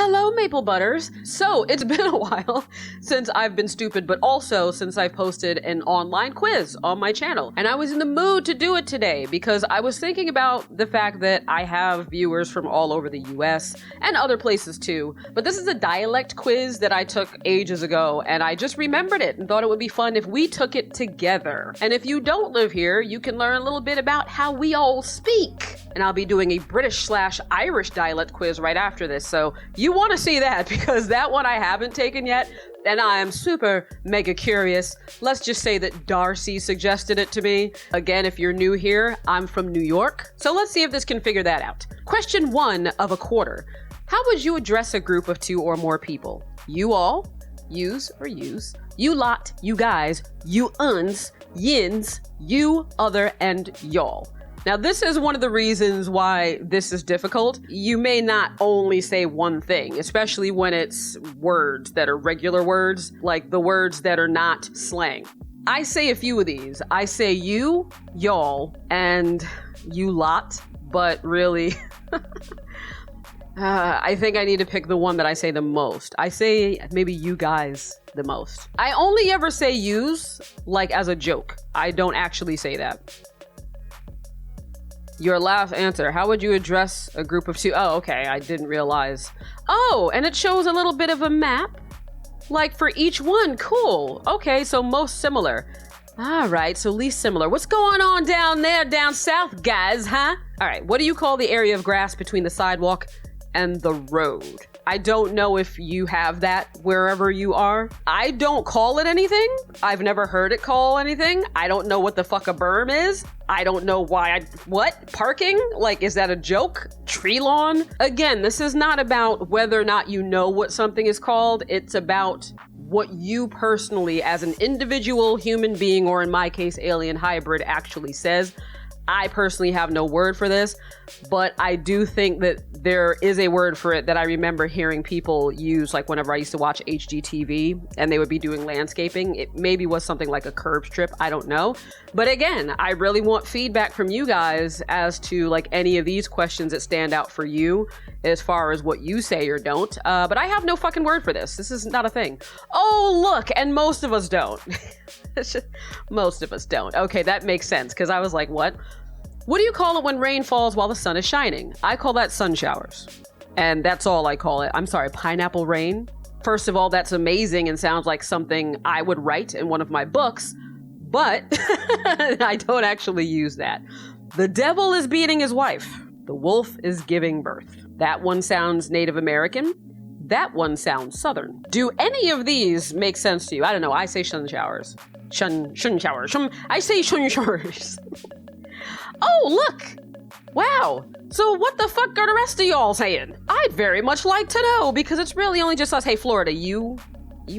Hello, Maple Butters. So, it's been a while since I've been stupid, but also since I posted an online quiz on my channel. And I was in the mood to do it today because I was thinking about the fact that I have viewers from all over the US and other places too. But this is a dialect quiz that I took ages ago, and I just remembered it and thought it would be fun if we took it together. And if you don't live here, you can learn a little bit about how we all speak. And I'll be doing a British/Irish dialect quiz right after this, so you want to see that because that one I haven't taken yet, and I am super mega curious. Let's just say that Darcy suggested it to me. Again, if you're new here, I'm from New York, so let's see if this can figure that out. Question 1 of a quarter. How would you address a group of 2 or more people? You all, yous or use, you lot, you guys, you uns, yins, you, other, and y'all. Now, this is one of the reasons why this is difficult. You may not only say one thing, especially when it's words that are regular words, like the words that are not slang. I say a few of these. I say you, y'all, and you lot, but really, I think I need to pick the one that I say the most. I say maybe you guys the most. I only ever say yous, like as a joke. I don't actually say that. Your last answer. How would you address a group of 2? Oh, okay. I didn't realize. Oh, and it shows a little bit of a map. Like for each one. Cool. Okay, so most similar. All right, so least similar. What's going on down there, down south, guys, huh? All right, what do you call the area of grass between the sidewalk and the road? I don't know if you have that wherever you are. I don't call it anything. I've never heard it call anything. I don't know what the fuck a berm is. I don't know why what? Parking? Like, is that a joke? Tree lawn? Again, this is not about whether or not you know what something is called. It's about what you personally, as an individual human being, or in my case, alien hybrid, actually says. I personally have no word for this, but I do think that there is a word for it that I remember hearing people use, like whenever I used to watch HGTV and they would be doing landscaping. It maybe was something like a curb strip. I don't know. But again, I really want feedback from you guys as to like any of these questions that stand out for you as far as what you say or don't. But I have no fucking word for this. This is not a thing. Oh, look, and most of us don't. Most of us don't. Okay, that makes sense because I was like, what? What do you call it when rain falls while the sun is shining? I call that sun showers. And that's all I call it. I'm sorry, pineapple rain. First of all, that's amazing and sounds like something I would write in one of my books, but I don't actually use that. The devil is beating his wife. The wolf is giving birth. That one sounds Native American. That one sounds Southern. Do any of these make sense to you? I don't know. I say sun showers. Shun showers. I say shun showers. Oh, look! Wow. So what the fuck are the rest of y'all saying? I'd very much like to know, because it's really only just us. Hey, Florida, you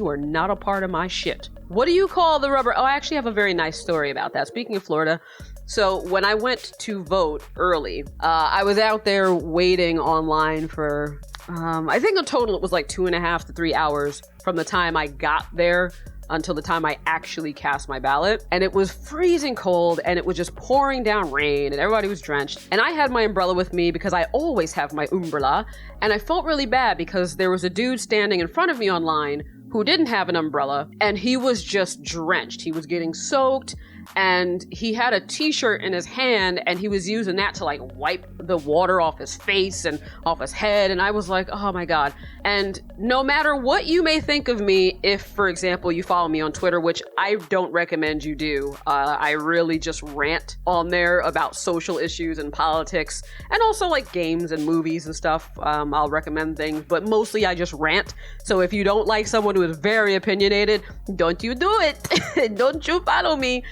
are not a part of my shit. What do you call the rubber? Oh, I actually have a very nice story about that. Speaking of Florida, so when I went to vote early, I was out there waiting online for, I think in total it was like 2.5 to 3 hours from the time I got there until the time I actually cast my ballot. And it was freezing cold and it was just pouring down rain and everybody was drenched. And I had my umbrella with me because I always have my umbrella. And I felt really bad because there was a dude standing in front of me online who didn't have an umbrella and he was just drenched. He was getting soaked and he had a t-shirt in his hand and he was using that to like wipe the water off his face and off his head. And I was like, oh my God. And no matter what you may think of me, if, for example, you follow me on Twitter, which I don't recommend you do, I really just rant on there about social issues and politics and also like games and movies and stuff. I'll recommend things, but mostly I just rant. So if you don't like someone who is very opinionated, don't you do it. Don't you follow me.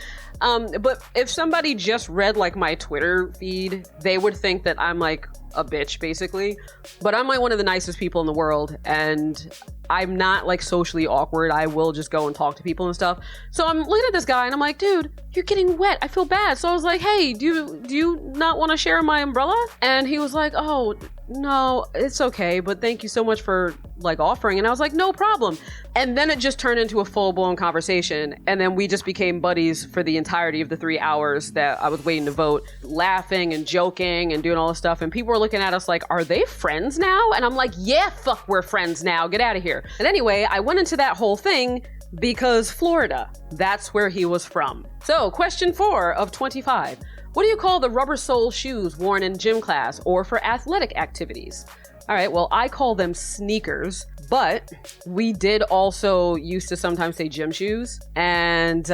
But if somebody just read like my Twitter feed, they would think that I'm like a bitch basically, but I'm like one of the nicest people in the world and I'm not like socially awkward. I will just go and talk to people and stuff. So I'm looking at this guy and I'm like, dude, you're getting wet. I feel bad. So I was like, hey, do you not want to share my umbrella? And he was like, oh, no, it's okay, but thank you so much for like offering. And I was like, no problem. And then it just turned into a full-blown conversation. And then we just became buddies for the entirety of the 3 hours that I was waiting to vote, laughing and joking and doing all this stuff. And people were looking at us like, are they friends now? And I'm like, yeah, fuck, we're friends now. Get out of here. And anyway, I went into that whole thing because Florida, that's where he was from. So question 4 of 25. What do you call the rubber sole shoes worn in gym class or for athletic activities? All right, well, I call them sneakers, but we did also used to sometimes say gym shoes. And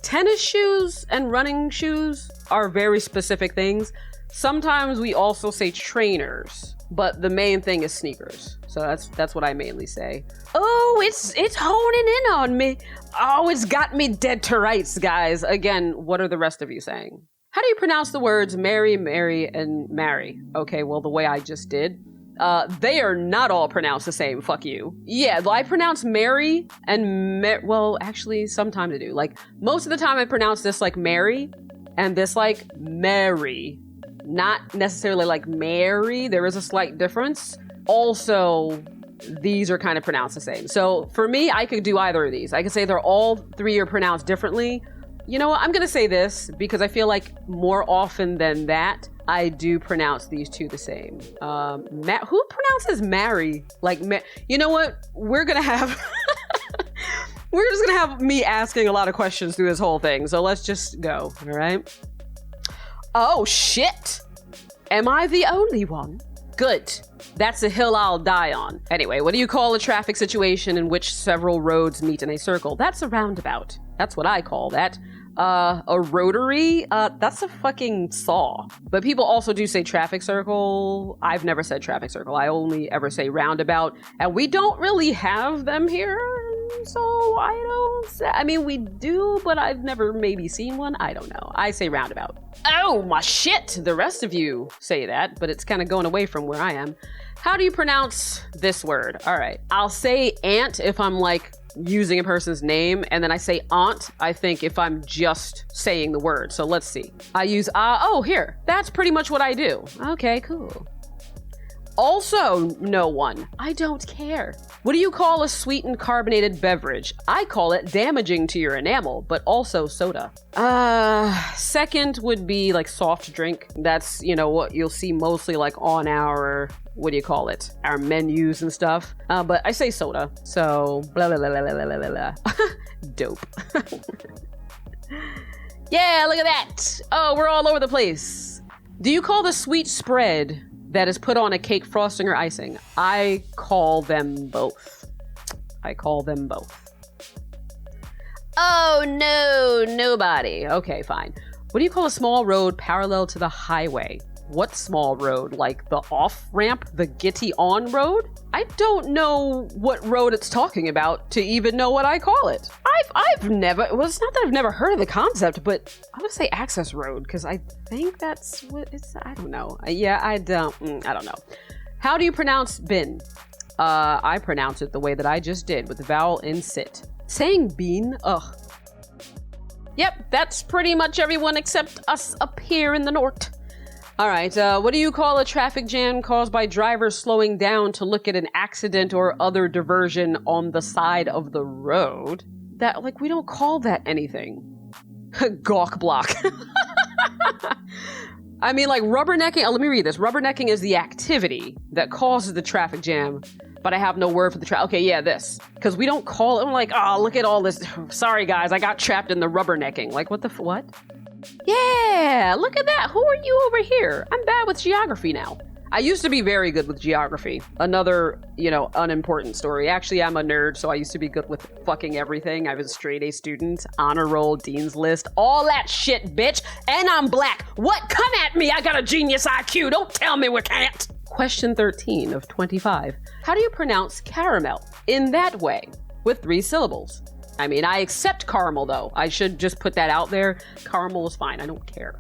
tennis shoes and running shoes are very specific things. Sometimes we also say trainers, but the main thing is sneakers. So that's what I mainly say. Oh, it's honing in on me. Oh, it's got me dead to rights, guys. Again, what are the rest of you saying? How do you pronounce the words Mary, Mary, and marry? Okay, well, the way I just did. They are not all pronounced the same. Fuck you. Yeah, I pronounce Mary and well, actually, sometimes I do. Like, most of the time I pronounce this like Mary and this like Mary. Not necessarily like Mary. There is a slight difference. Also, these are kind of pronounced the same. So for me, I could do either of these. I could say they're all 3 are pronounced differently. You know what? I'm going to say this because I feel like more often than that, I do pronounce these 2 the same. Who pronounces Mary? Like, you know what? We're going to have... We're just going to have me asking a lot of questions through this whole thing. So let's just go. All right. Oh, shit. Am I the only one? Good. That's a hill I'll die on. Anyway, what do you call a traffic situation in which several roads meet in a circle? That's a roundabout. That's what I call that. A rotary? That's a fucking saw. But people also do say traffic circle. I've never said traffic circle. I only ever say roundabout. And we don't really have them here. So I don't say, I mean, we do, but I've never maybe seen one. I don't know. I say roundabout. Oh, my shit. The rest of you say that, but it's kind of going away from where I am. How do you pronounce this word? All right. I'll say aunt if I'm like using a person's name, and then I say aunt, I think, if I'm just saying the word. So let's see. I use oh, here. That's pretty much what I do. Okay, cool. Also, no one. I don't care. What do you call a sweetened carbonated beverage? I call it damaging to your enamel, but also soda. Second would be like soft drink. That's, you know, what you'll see mostly like on our, what do you call it? Our menus and stuff. But I say soda. So, blah, blah, blah, blah, blah, blah, blah. Dope. Yeah, look at that. Oh, we're all over the place. Do you call the sweet spread that is put on a cake frosting or icing? I call them both. I call them both. Oh, no, nobody. Okay, fine. What do you call a small road parallel to the highway? What small road? Like the off-ramp, the Getty-on road? I don't know what road it's talking about to even know what I call it. I've never, well, it's not that I've never heard of the concept, but I would say access road, because I think that's what it's, I don't know. Yeah, I don't know. How do you pronounce bin? I pronounce it the way that I just did, with the vowel in sit. Saying bean, ugh. Yep, that's pretty much everyone except us up here in the north. All right, what do you call a traffic jam caused by drivers slowing down to look at an accident or other diversion on the side of the road? That, like, we don't call that anything. Gawk block. I mean, like, rubbernecking, let me read this. Rubbernecking is the activity that causes the traffic jam, but I have no word for the okay, yeah, this. Because we don't call it, I'm like, oh, look at all this. Sorry, guys, I got trapped in the rubbernecking. Like, what the, what? Yeah, look at that. Who are you over here? I'm bad with geography now. I used to be very good with geography. Another, you know, unimportant story. Actually, I'm a nerd, so I used to be good with fucking everything. I was a straight A student, honor roll, dean's list, all that shit, bitch. And I'm black. What? Come at me. I got a genius IQ. Don't tell me we can't. Question 13 of 25. How do you pronounce caramel? In that way, with 3 syllables. I mean, I accept caramel, though. I should just put that out there. Caramel is fine. I don't care.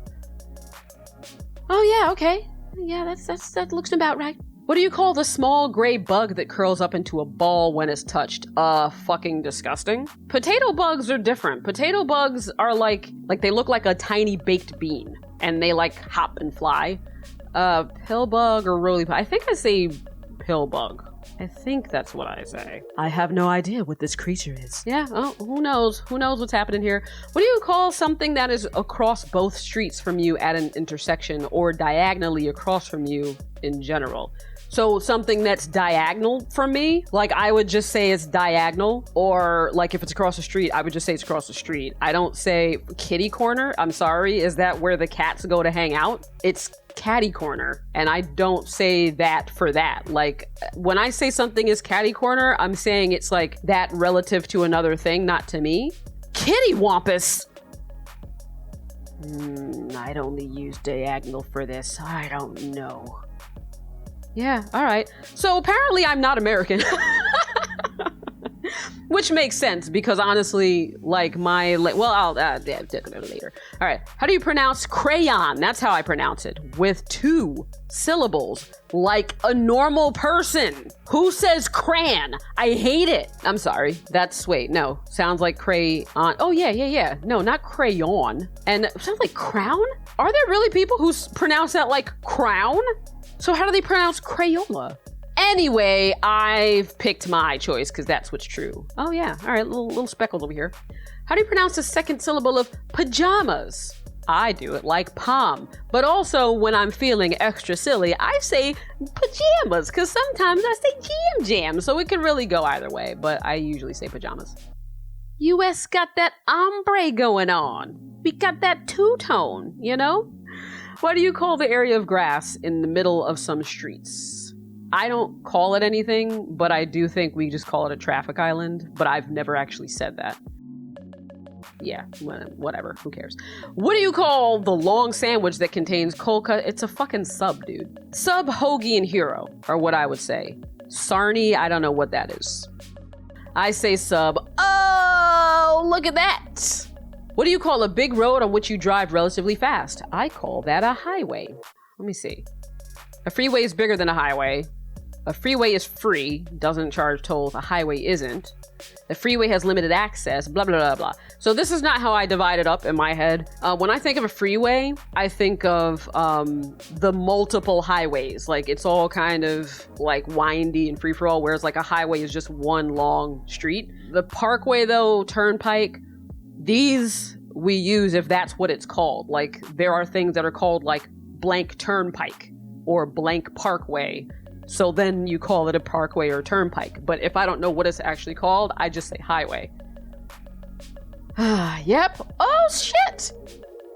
Oh, yeah, okay. Yeah, that looks about right. What do you call the small gray bug that curls up into a ball when it's touched? Fucking disgusting. Potato bugs are different. Potato bugs are like they look like a tiny baked bean, and they like hop and fly. Pill bug or roly, I think I say pill bug. I think that's what I say. I have no idea what this creature is. Yeah, oh, who knows? Who knows what's happening here? What do you call something that is across both streets from you at an intersection or diagonally across from you in general? So something that's diagonal from me, like I would just say it's diagonal, or like if it's across the street, I would just say it's across the street. I don't say kitty corner. I'm sorry. Is that where the cats go to hang out? It's catty corner. And I don't say that for that. Like when I say something is catty corner, I'm saying it's like that relative to another thing, not to me. Kitty wampus. I'd only use diagonal for this. I don't know. Yeah, all right. So apparently I'm not American. Which makes sense because honestly, like I'll take it later. All right. How do you pronounce crayon? That's how I pronounce it. With 2 syllables, like a normal person. Who says crayon? I hate it. I'm sorry. Sounds like crayon. Oh, yeah. No, not crayon. And it sounds like crown? Are there really people who pronounce that like crown? So how do they pronounce Crayola? Anyway, I've picked my choice because that's what's true. Oh yeah, all right, little speckles over here. How do you pronounce the second syllable of pajamas? I do it like palm, but also when I'm feeling extra silly, I say pajamas because sometimes I say jam, so it can really go either way, but I usually say pajamas. US got that ombre going on. We got that two-tone, you know? What do you call the area of grass in the middle of some streets? I don't call it anything, but I do think we just call it a traffic island, but I've never actually said that. Yeah, whatever, who cares? What do you call the long sandwich that contains cold cut? It's a fucking sub, dude. Sub, hoagie, and hero are what I would say. Sarnie, I don't know what that is. I say sub. Oh, look at that. What do you call a big road on which you drive relatively fast? I call that a highway. Let me see. A freeway is bigger than a highway. A freeway is free, doesn't charge tolls. A highway isn't. A freeway has limited access, blah, blah, blah, blah. So this is not how I divide it up in my head. When I think of a freeway, I think of the multiple highways. Like it's all kind of like windy and free for all, whereas like a highway is just one long street. The parkway though, turnpike, these we use if that's what it's called. Like there are things that are called like blank turnpike or blank parkway. So then you call it a parkway or turnpike. But if I don't know what it's actually called, I just say highway. Yep. Oh shit.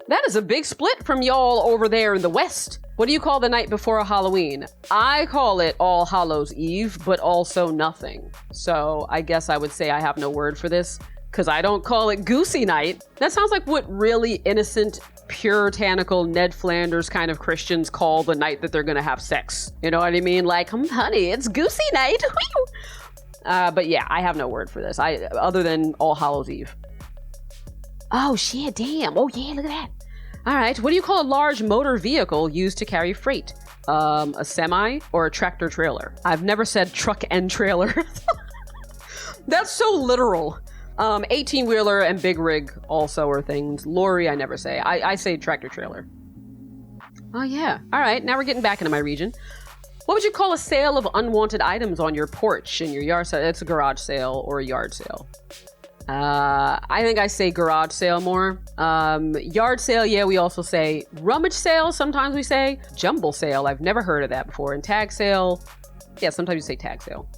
That is a big split from y'all over there in the West. What do you call the night before a Halloween? I call it All Hallows Eve, but also nothing. So I guess I would say I have no word for this. Because I don't call it Goosey Night. That sounds like what really innocent, puritanical Ned Flanders kind of Christians call the night that they're going to have sex. You know what I mean? Like, honey, it's Goosey Night. But yeah, I have no word for this. Other than All Hallows Eve. Oh, shit, damn. Oh, yeah, look at that. All right, what do you call a large motor vehicle used to carry freight? A semi or a tractor trailer? I've never said truck and trailer. That's so literal. 18-wheeler and big rig also are things. Lorry, I never say. I say tractor trailer. Oh, yeah. All right, now we're getting back into my region. What would you call a sale of unwanted items on your porch in your yard sale? It's a garage sale or a yard sale. I think I say garage sale more. Yard sale, yeah, we also say rummage sale. Sometimes we say jumble sale. I've never heard of that before. And tag sale, yeah, sometimes you say tag sale.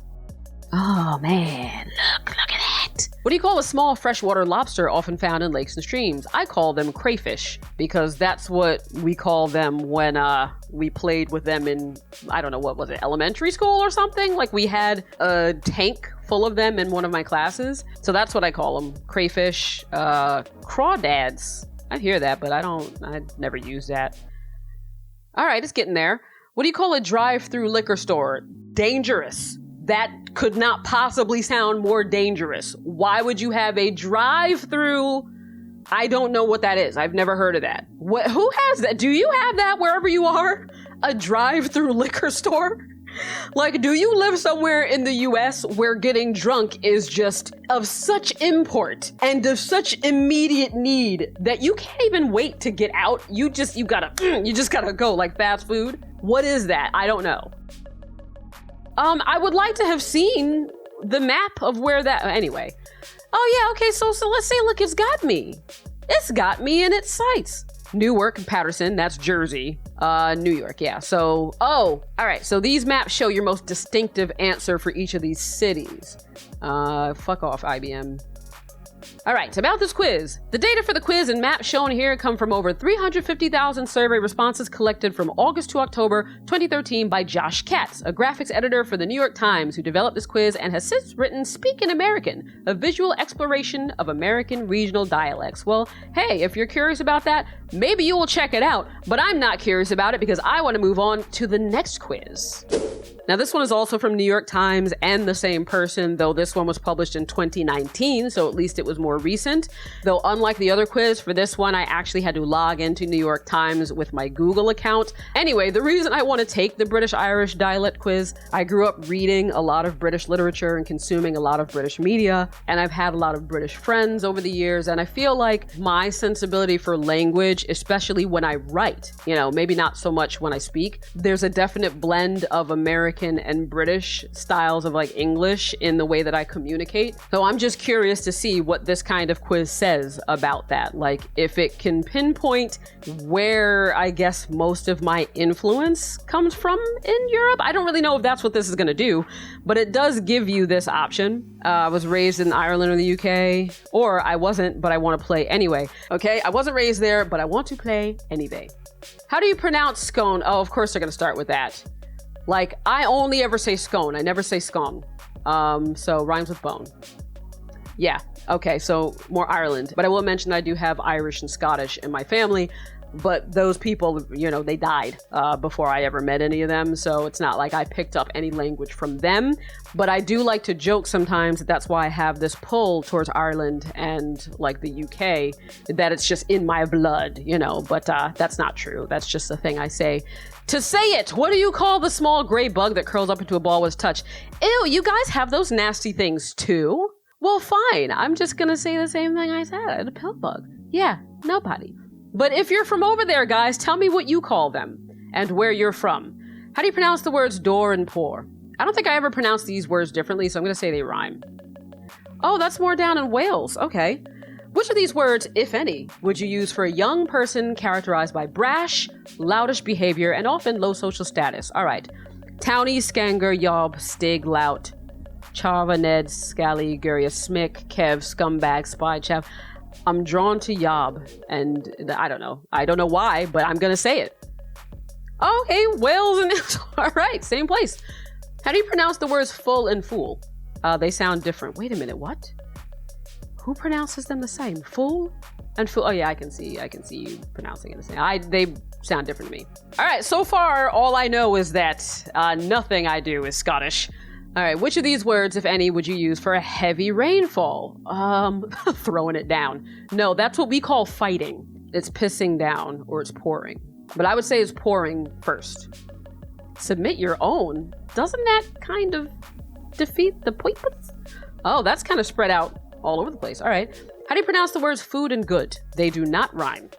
Oh, man, look at that. What do you call a small freshwater lobster often found in lakes and streams? I call them crayfish because that's what we call them when we played with them in, I don't know, what was it, elementary school or something? Like we had a tank full of them in one of my classes. So that's what I call them, crayfish, crawdads. I hear that, but I never use that. All right, it's getting there. What do you call a drive-through liquor store? Dangerous. That could not possibly sound more dangerous. Why would you have a drive-through? I don't know what that is. I've never heard of that. Who has that? Do you have that wherever you are? A drive-through liquor store? Like, do you live somewhere in the US where getting drunk is just of such import and of such immediate need that you can't even wait to get out? You just gotta go like fast food. What is that? I don't know. I would like to have seen the map of where that, anyway. Oh yeah, okay, so let's say, look, it's got me. It's got me in its sights. Newark, Patterson, that's Jersey. New York, yeah. So, all right, so these maps show your most distinctive answer for each of these cities. Fuck off, IBM. All right, about this quiz. The data for the quiz and maps shown here come from over 350,000 survey responses collected from August to October 2013 by Josh Katz, a graphics editor for the New York Times, who developed this quiz and has since written Speak in American, a visual exploration of American regional dialects. Well, hey, if you're curious about that, maybe you will check it out, but I'm not curious about it because I want to move on to the next quiz. Now, this one is also from New York Times and the same person, though this one was published in 2019, so at least it was more recent. Though unlike the other quiz, for this one, I actually had to log into New York Times with my Google account. Anyway, the reason I want to take the British-Irish dialect quiz, I grew up reading a lot of British literature and consuming a lot of British media, and I've had a lot of British friends over the years, and I feel like my sensibility for language, especially when I write, maybe not so much when I speak, there's a definite blend of American and British styles of like English in the way that I communicate. So I'm just curious to see what this kind of quiz says about that. Like if it can pinpoint where I guess most of my influence comes from in Europe. I don't really know if that's what this is going to do, but it does give you this option. I was raised in Ireland or the UK, or I wasn't, but I want to play anyway. Okay, I wasn't raised there, but I want to play anyway. How do you pronounce scone? Oh, of course they're going to start with that. Like, I only ever say scone. I never say scone. So rhymes with bone. Yeah, okay, so more Ireland. But I will mention I do have Irish and Scottish in my family, but those people, they died before I ever met any of them. So it's not like I picked up any language from them. But I do like to joke sometimes that that's why I have this pull towards Ireland and like the UK, that it's just in my blood, but that's not true. That's just a thing I say to say it. What do you call the small gray bug that curls up into a ball with touch? Ew, you guys have those nasty things too? Well, fine. I'm just gonna say the same thing I said. A pill bug. Yeah, nobody. But if you're from over there, guys, tell me what you call them and where you're from. How do you pronounce the words door and pour? I don't think I ever pronounced these words differently, so I'm gonna say they rhyme. Oh, that's more down in Wales. Okay. Which of these words, if any, would you use for a young person characterized by brash, loutish behavior, and often low social status? All right. Townie, Skanger, Yob, Stig, Lout, Charva, Ned, Scally, Guria, Smick, Kev, Scumbag, Spy, Chav. I'm drawn to Yob, and I don't know. I don't know why, but I'm going to say it. Okay, Wales and... All right, same place. How do you pronounce the words full and fool? They sound different. Wait a minute, what? Who pronounces them the same? Fool and fool. Oh yeah, I can see you pronouncing it the same. They sound different to me. All right, so far all I know is that nothing I do is Scottish. All right, which of these words, if any, would you use for a heavy rainfall? Throwing it down. No, that's what we call fighting. It's pissing down or it's pouring. But I would say it's pouring first. Submit your own. Doesn't that kind of defeat the purpose? Oh, that's kind of spread out all over the place. All right. How do you pronounce the words food and good? They do not rhyme.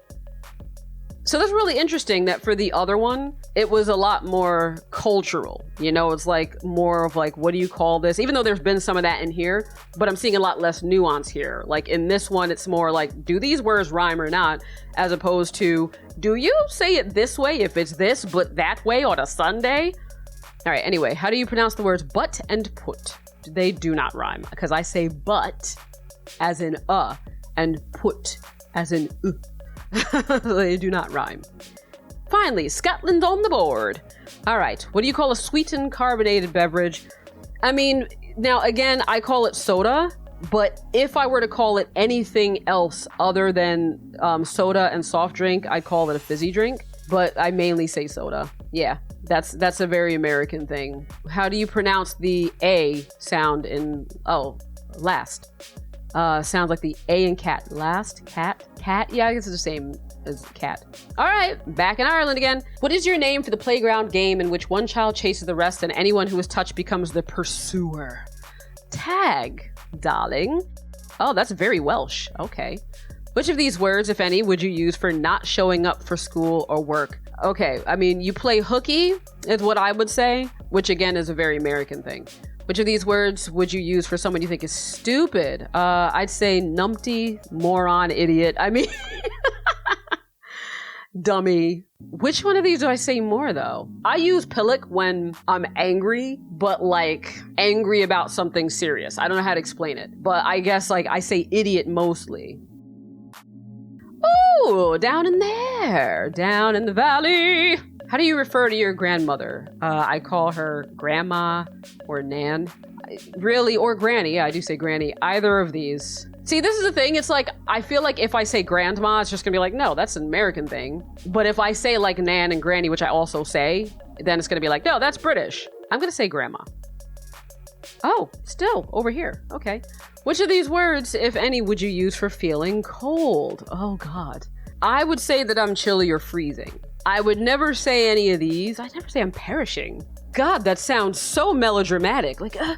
So that's really interesting that for the other one, it was a lot more cultural. It's like more of like, what do you call this? Even though there's been some of that in here, but I'm seeing a lot less nuance here. Like in this one, it's more like, do these words rhyme or not? As opposed to, do you say it this way if it's this, but that way on a Sunday? All right. Anyway, how do you pronounce the words but and put? They do not rhyme because I say but as in and put as in They do not rhyme. Finally, Scotland on the board. All right, what do you call a sweetened carbonated beverage? I mean, now again, I call it soda, but if I were to call it anything else other than soda and soft drink, I'd call it a fizzy drink, but I mainly say soda. Yeah, that's a very American thing. How do you pronounce the A sound in, last? Sounds like the A in cat. Last? Cat? Yeah, I guess it's the same as cat. All right, back in Ireland again. What is your name for the playground game in which one child chases the rest and anyone who is touched becomes the pursuer? Tag, darling. Oh, that's very Welsh. Okay. Which of these words, if any, would you use for not showing up for school or work? Okay, I mean, you play hooky is what I would say, which again is a very American thing. Which of these words would you use for someone you think is stupid? I'd say numpty, moron, idiot. I mean, dummy. Which one of these do I say more though? I use pillock when I'm angry, but like angry about something serious. I don't know how to explain it, but I guess like I say idiot mostly. Ooh, down in there, down in the valley. How do you refer to your grandmother? I call her grandma or nan. Really, or granny. Yeah, I do say granny. Either of these. See, this is the thing. It's like, I feel like if I say grandma, it's just gonna be like, no, that's an American thing. But if I say like nan and granny, which I also say, then it's gonna be like, no, that's British. I'm gonna say grandma. Oh, still over here. Okay. Which of these words, if any, would you use for feeling cold? Oh, God. I would say that I'm chilly or freezing. I would never say any of these. I'd never say I'm perishing. God, that sounds so melodramatic. Like, oh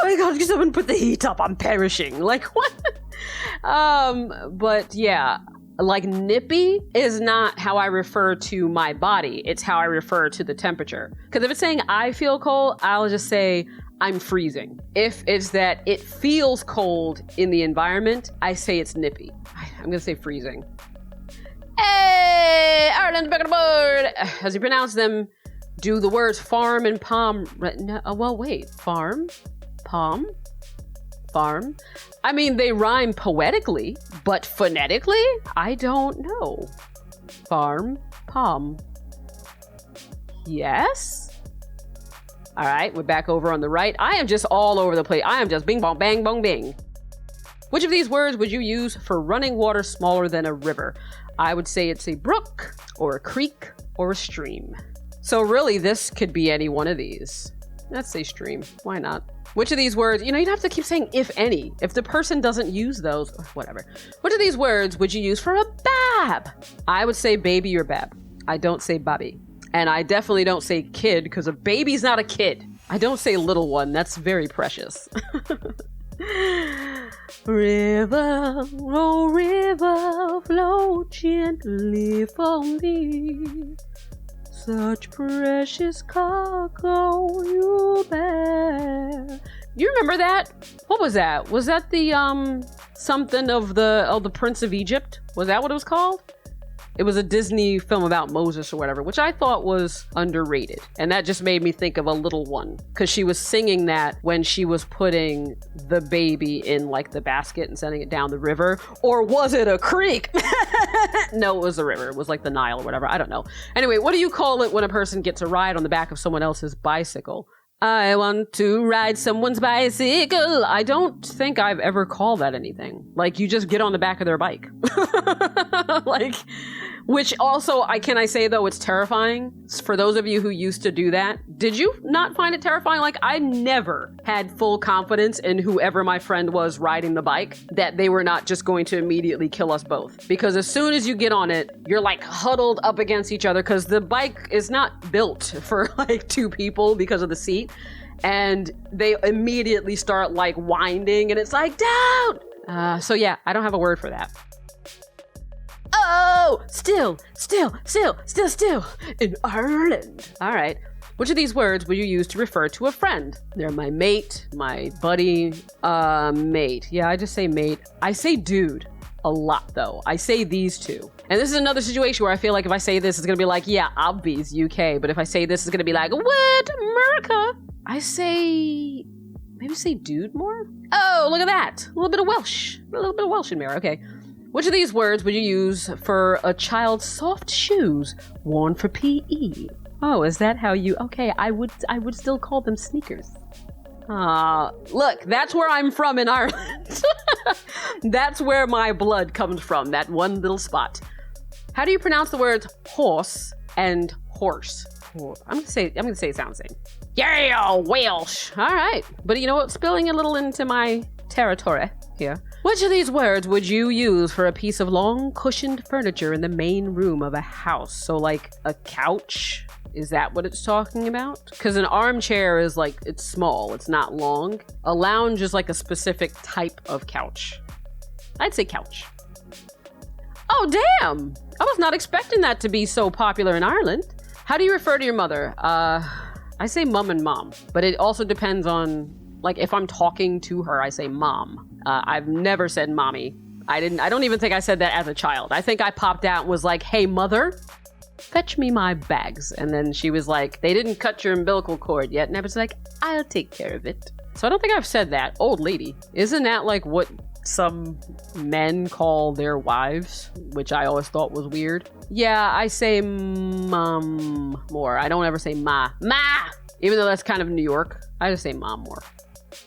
my God, someone put the heat up. I'm perishing. Like, what? But yeah, like nippy is not how I refer to my body. It's how I refer to the temperature. Because if it's saying I feel cold, I'll just say I'm freezing. If it's that it feels cold in the environment, I say it's nippy. I'm gonna say freezing. Hey, Ireland's back on the board. As you pronounce them, do the words farm and palm. No, well, wait, farm, palm, farm. I mean, they rhyme poetically, but phonetically, I don't know. Farm, palm. Yes. All right, we're back over on the right. I am just all over the place. I am just bing, bong, bang, bong, bing. Which of these words would you use for running water smaller than a river? I would say it's a brook or a creek or a stream. So really, this could be any one of these. Let's say stream. Why not? Which of these words, you don't have to keep saying if any. If the person doesn't use those, whatever. Which of these words would you use for a bab? I would say baby or bab. I don't say babby. And I definitely don't say kid, because a baby's not a kid. I don't say little one. That's very precious. River, oh river, flow gently for me. Such precious cargo you bear. You remember that? What was that? Was that the something of the Prince of Egypt? Was that what it was called? It was a Disney film about Moses or whatever, which I thought was underrated. And that just made me think of a little one, because she was singing that when she was putting the baby in like the basket and sending it down the river. Or was it a creek? No, it was a river. It was like the Nile or whatever. I don't know. Anyway, what do you call it when a person gets a ride on the back of someone else's bicycle? I want to ride someone's bicycle. I don't think I've ever called that anything. Like, you just get on the back of their bike. Like, which also, can I say though, it's terrifying. For those of you who used to do that, did you not find it terrifying? Like, I never had full confidence in whoever my friend was riding the bike, that they were not just going to immediately kill us both. Because as soon as you get on it, you're like huddled up against each other, because the bike is not built for like two people because of the seat. And they immediately start like winding, and it's like, down! So yeah, I don't have a word for that. Oh, still, in Ireland. All right. Which of these words would you use to refer to a friend? They're my mate, my buddy, mate. Yeah, I just say mate. I say dude a lot, though. I say these two. And this is another situation where I feel like if I say this, it's going to be like, yeah, obvious, UK. But if I say this, it's going to be like, what? America? I say, maybe say dude more? Oh, look at that. A little bit of Welsh. A little bit of Welsh in there. Okay. Which of these words would you use for a child's soft shoes worn for PE? Oh, is that how you... Okay, I would still call them sneakers. Look, that's where I'm from in Ireland. That's where my blood comes from, that one little spot. How do you pronounce the words horse and horse? I'm gonna say it sounds the same. Yeah, Welsh. All right, but you know what? Spilling a little into my territory here. Which of these words would you use for a piece of long cushioned furniture in the main room of a house? So like a couch? Is that what it's talking about? Because an armchair is like, it's small, it's not long. A lounge is like a specific type of couch. I'd say couch. Oh, damn. I was not expecting that to be so popular in Ireland. How do you refer to your mother? I say mum and mom, but it also depends on, like, if I'm talking to her, I say mom. I've never said mommy. I don't even think I said that as a child. I think I popped out and was like, hey, mother, fetch me my bags. And then she was like, they didn't cut your umbilical cord yet. And I was like, I'll take care of it. So I don't think I've said that. Old lady. Isn't that like what some men call their wives? Which I always thought was weird. Yeah, I say mom more. I don't ever say ma. Ma! Even though that's kind of New York, I just say mom more.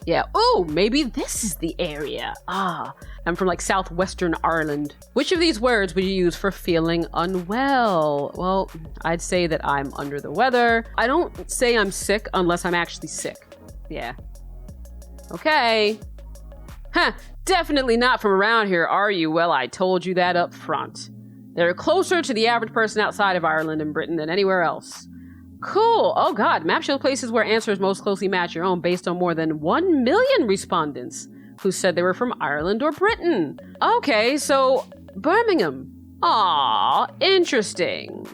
Yeah. Oh, maybe this is the area. I'm from like southwestern Ireland. Which of these words would you use for feeling unwell? Well, I'd say that I'm under the weather. I don't say I'm sick unless I'm actually sick. Yeah. Okay. Huh. Definitely not from around here, are you? Well, I told you that up front. They're closer to the average person outside of Ireland and Britain than anywhere else. Cool. Oh God, map shows places where answers most closely match your own based on more than 1 million respondents who said they were from Ireland or Britain. Okay, so Birmingham. Aw, interesting.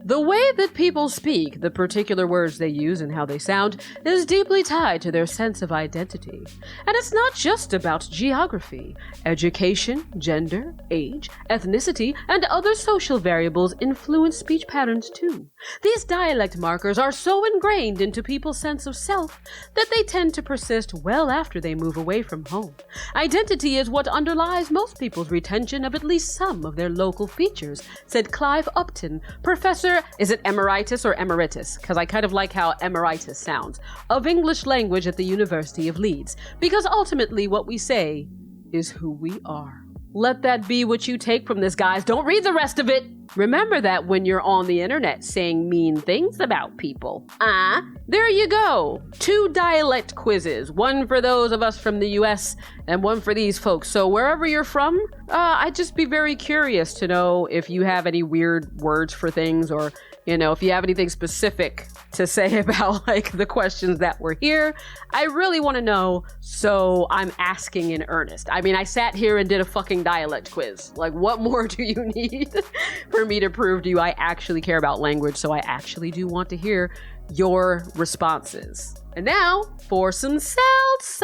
The way that people speak, the particular words they use and how they sound, is deeply tied to their sense of identity. And it's not just about geography. Education, gender, age, ethnicity, and other social variables influence speech patterns too. These dialect markers are so ingrained into people's sense of self that they tend to persist well after they move away from home. Identity is what underlies most people's retention of at least some of their local features, said Clive Upton, professor, is it emeritus or emeritus? Because I kind of like how emeritus sounds, of English language at the University of Leeds. Because ultimately what we say is who we are. Let that be what you take from this, guys. Don't read the rest of it. Remember that when you're on the internet saying mean things about people. There you go. 2 dialect quizzes. One for those of us from the US and one for these folks. So wherever you're from, I'd just be very curious to know if you have any weird words for things, or, you know, if you have anything specific to say about like the questions that were here. I really want to know, so I'm asking in earnest. I mean, I sat here and did a fucking dialect quiz. Like, what more do you need for me to prove to you I actually care about language? So I actually do want to hear your responses. And now for some salsa.